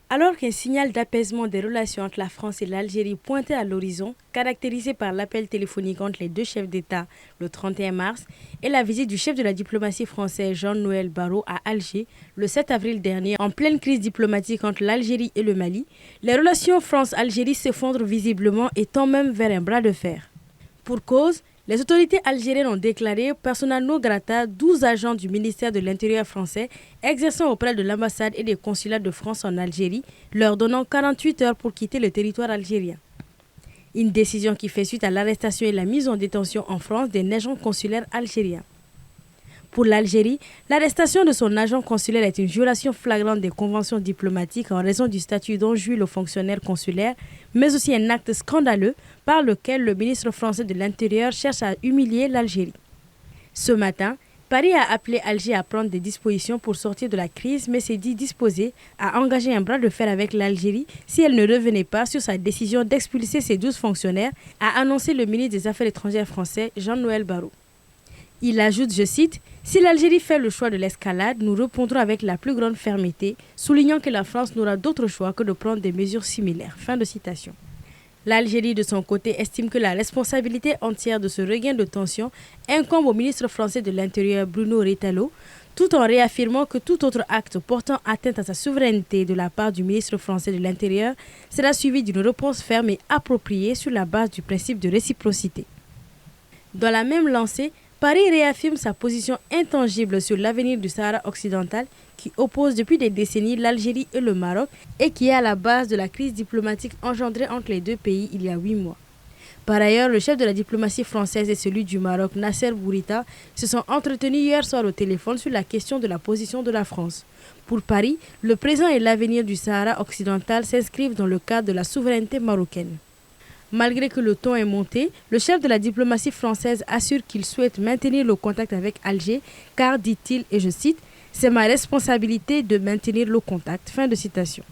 Alors qu'un signal d'apaisement des relations entre la France et l'Algérie pointait à l'horizon, caractérisé par l'appel téléphonique entre les deux chefs d'État le 31 mars et la visite du chef de la diplomatie française Jean-Noël Barrot à Alger le 7 avril dernier, en pleine crise diplomatique entre l'Algérie et le Mali, les relations France-Algérie s'effondrent visiblement et tendent même vers un bras de fer. Pour cause, les autorités algériennes ont déclaré persona non grata 12 agents du ministère de l'Intérieur français exerçant auprès de l'ambassade et des consulats de France en Algérie, leur donnant 48 heures pour quitter le territoire algérien. Une décision qui fait suite à l'arrestation et la mise en détention en France d'un agent consulaire algérien. Pour l'Algérie, l'arrestation de son agent consulaire est une violation flagrante des conventions diplomatiques en raison du statut dont jouit le fonctionnaire consulaire, mais aussi un acte scandaleux par lequel le ministre français de l'Intérieur cherche à humilier l'Algérie. Ce matin, Paris a appelé Alger à prendre des dispositions pour sortir de la crise, mais s'est dit disposé à engager un bras de fer avec l'Algérie si elle ne revenait pas sur sa décision d'expulser ses 12 fonctionnaires, a annoncé le ministre des Affaires étrangères français Jean-Noël Barrot. Il ajoute, je cite, « Si l'Algérie fait le choix de l'escalade, nous répondrons avec la plus grande fermeté, soulignant que la France n'aura d'autre choix que de prendre des mesures similaires. » Fin de citation. L'Algérie, de son côté, estime que la responsabilité entière de ce regain de tension incombe au ministre français de l'Intérieur Bruno Retailleau, tout en réaffirmant que tout autre acte portant atteinte à sa souveraineté de la part du ministre français de l'Intérieur sera suivi d'une réponse ferme et appropriée sur la base du principe de réciprocité. Dans la même lancée, Paris réaffirme sa position intangible sur l'avenir du Sahara occidental qui oppose depuis des décennies l'Algérie et le Maroc et qui est à la base de la crise diplomatique engendrée entre les deux pays il y a 8 mois. Par ailleurs, le chef de la diplomatie française et celui du Maroc, Nasser Bourita, se sont entretenus hier soir au téléphone sur la question de la position de la France. Pour Paris, le présent et l'avenir du Sahara occidental s'inscrivent dans le cadre de la souveraineté marocaine. Malgré que le ton est monté, le chef de la diplomatie française assure qu'il souhaite maintenir le contact avec Alger car, dit-il, et je cite, « c'est ma responsabilité de maintenir le contact ». Fin de citation.